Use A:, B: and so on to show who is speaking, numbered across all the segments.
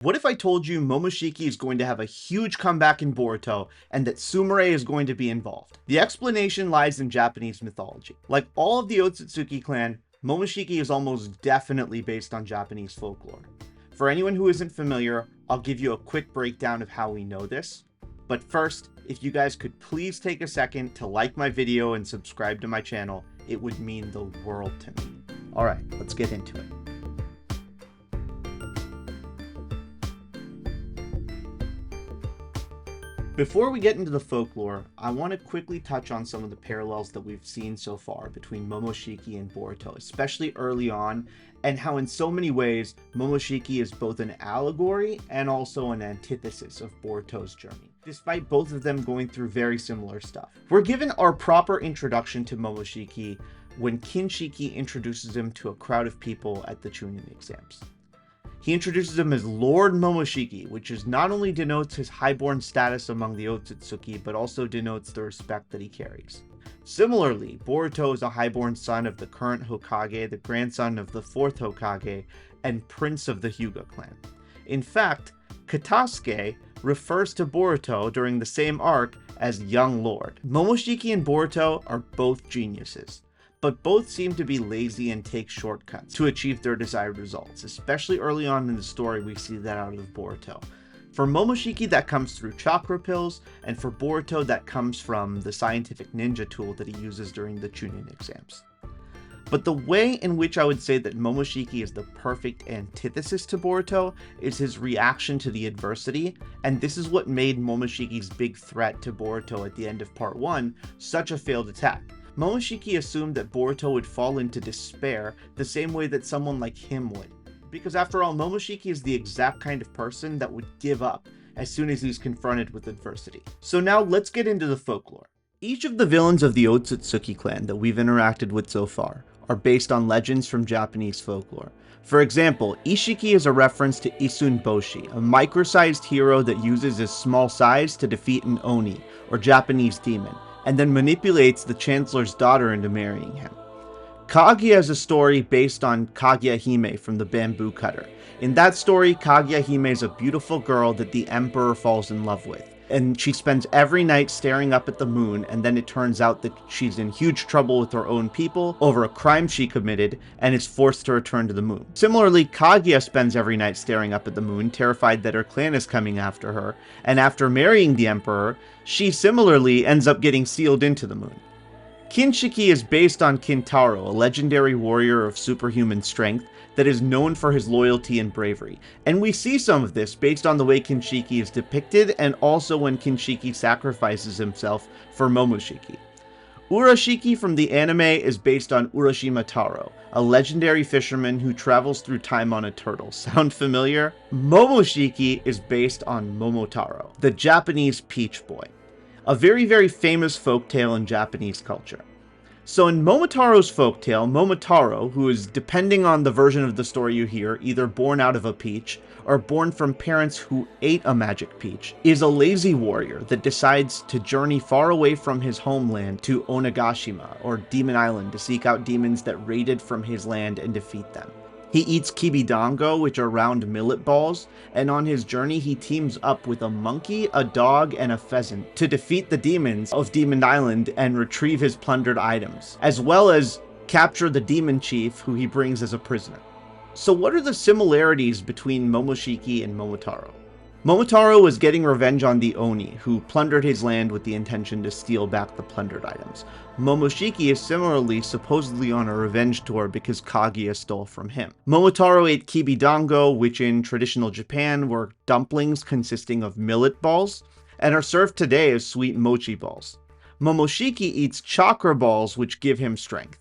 A: What if I told you Momoshiki is going to have a huge comeback in Boruto and that Sumire is going to be involved? The explanation lies in Japanese mythology. Like all of the Otsutsuki clan, Momoshiki is almost definitely based on Japanese folklore. For anyone who isn't familiar, I'll give you a quick breakdown of how we know this. But first, if you guys could please take a second to like my video and subscribe to my channel, it would mean the world to me. Alright, let's get into it. Before we get into the folklore, I want to quickly touch on some of the parallels that we've seen so far between Momoshiki and Boruto, especially early on, and how in so many ways, Momoshiki is both an allegory and also an antithesis of Boruto's journey, despite both of them going through very similar stuff. We're given our proper introduction to Momoshiki when Kinshiki introduces him to a crowd of people at the Chunin exams. He introduces him as Lord Momoshiki, which is not only denotes his highborn status among the Otsutsuki, but also denotes the respect that he carries. Similarly, Boruto is a highborn son of the current Hokage, the grandson of the 4th Hokage, and prince of the Hyuga clan. In fact, Katasuke refers to Boruto during the same arc as Young Lord. Momoshiki and Boruto are both geniuses, but both seem to be lazy and take shortcuts to achieve their desired results. Especially early on in the story, we see that out of Boruto. For Momoshiki, that comes through chakra pills, and for Boruto, that comes from the scientific ninja tool that he uses during the Chunin exams. But the way in which I would say that Momoshiki is the perfect antithesis to Boruto is his reaction to the adversity, and this is what made Momoshiki's big threat to Boruto at the end of part 1 such a failed attack. Momoshiki assumed that Boruto would fall into despair the same way that someone like him would. Because after all, Momoshiki is the exact kind of person that would give up as soon as he's confronted with adversity. So now let's get into the folklore. Each of the villains of the Otsutsuki clan that we've interacted with so far are based on legends from Japanese folklore. For example, Ishiki is a reference to Isun Boshi, a micro-sized hero that uses his small size to defeat an Oni, or Japanese demon, and then manipulates the Chancellor's daughter into marrying him. Kaguya is a story based on Kaguya Hime from the Bamboo Cutter. In that story, Kaguya Hime is a beautiful girl that the Emperor falls in love with, and she spends every night staring up at the moon, and then it turns out that she's in huge trouble with her own people over a crime she committed and is forced to return to the moon. Similarly, Kaguya spends every night staring up at the moon, terrified that her clan is coming after her, and after marrying the Emperor, she similarly ends up getting sealed into the moon. Kinshiki is based on Kintaro, a legendary warrior of superhuman strength that is known for his loyalty and bravery, and we see some of this based on the way Kinshiki is depicted and also when Kinshiki sacrifices himself for Momoshiki. Urashiki from the anime is based on Urashima Taro, a legendary fisherman who travels through time on a turtle. Sound familiar? Momoshiki is based on Momotaro, the Japanese peach boy, a very famous folktale in Japanese culture. So in Momotaro's folktale, Momotaro, who is, depending on the version of the story you hear, either born out of a peach or born from parents who ate a magic peach, is a lazy warrior that decides to journey far away from his homeland to Onagashima, or Demon Island, to seek out demons that raided from his land and defeat them. He eats kibidango, which are round millet balls, and on his journey he teams up with a monkey, a dog, and a pheasant to defeat the demons of Demon Island and retrieve his plundered items, as well as capture the demon chief who he brings as a prisoner. So what are the similarities between Momoshiki and Momotaro? Momotaro was getting revenge on the Oni, who plundered his land with the intention to steal back the plundered items. Momoshiki is similarly supposedly on a revenge tour because Kaguya stole from him. Momotaro ate kibidango, which in traditional Japan were dumplings consisting of millet balls, and are served today as sweet mochi balls. Momoshiki eats chakra balls, which give him strength.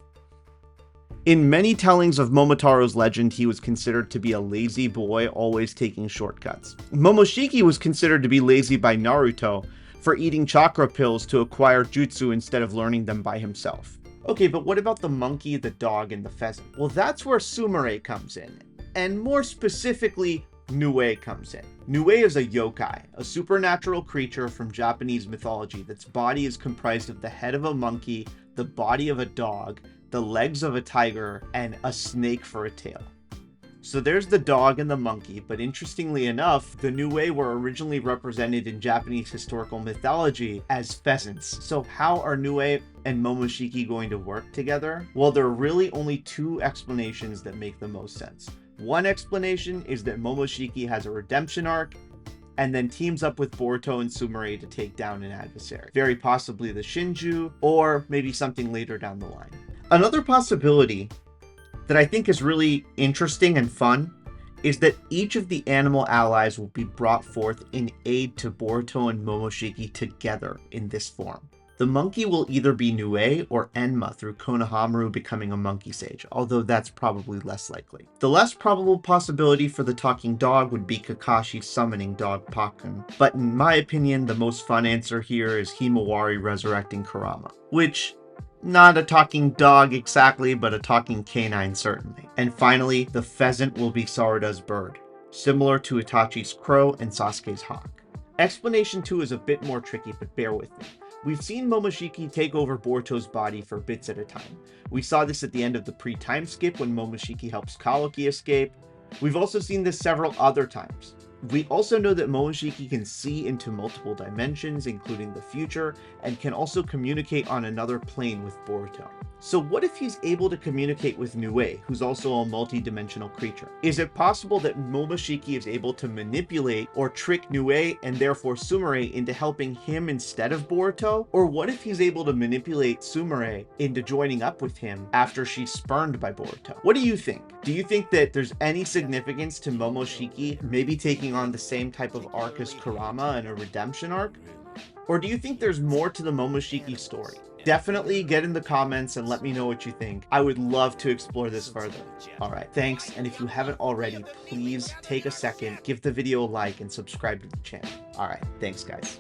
A: In many tellings of Momotaro's legend, he was considered to be a lazy boy, always taking shortcuts. Momoshiki was considered to be lazy by Naruto for eating chakra pills to acquire jutsu instead of learning them by himself. Okay, but what about the monkey, the dog, and the pheasant? Well, that's where Sumire comes in, and more specifically, Nue comes in. Nue is a yokai, a supernatural creature from Japanese mythology that's body is comprised of the head of a monkey, the body of a dog, the legs of a tiger, and a snake for a tail. So there's the dog and the monkey, but interestingly enough, the Nue were originally represented in Japanese historical mythology as pheasants. So how are Nue and Momoshiki going to work together? Well, there are really only two explanations that make the most sense. One explanation is that Momoshiki has a redemption arc and then teams up with Boruto and Sumire to take down an adversary. Very possibly the Shinju, or maybe something later down the line. Another possibility that I think is really interesting and fun is that each of the animal allies will be brought forth in aid to Boruto and Momoshiki together in this form. The monkey will either be Nue or Enma through Konohamaru becoming a monkey sage, although that's probably less likely. The less probable possibility for the talking dog would be Kakashi summoning dog Pakun, but in my opinion, the most fun answer here is Himawari resurrecting Kurama, which, not a talking dog exactly, but a talking canine certainly. And finally, the pheasant will be Sarada's bird, similar to Itachi's crow and Sasuke's hawk. Explanation 2 is a bit more tricky, but bear with me. We've seen Momoshiki take over Boruto's body for bits at a time. We saw this at the end of the pre-time skip when Momoshiki helps Kaoki escape. We've also seen this several other times. We also know that Momoshiki can see into multiple dimensions, including the future, and can also communicate on another plane with Boruto. So what if he's able to communicate with Nue, who's also a multi-dimensional creature? Is it possible that Momoshiki is able to manipulate or trick Nue and therefore Sumire into helping him instead of Boruto? Or what if he's able to manipulate Sumire into joining up with him after she's spurned by Boruto? What do you think? Do you think that there's any significance to Momoshiki maybe taking on the same type of arc as Kurama in a redemption arc? Or do you think there's more to the Momoshiki story? Definitely get in the comments and let me know what you think. I would love to explore this further. Alright, thanks, and if you haven't already, please take a second, give the video a like, and subscribe to the channel. Alright, thanks guys.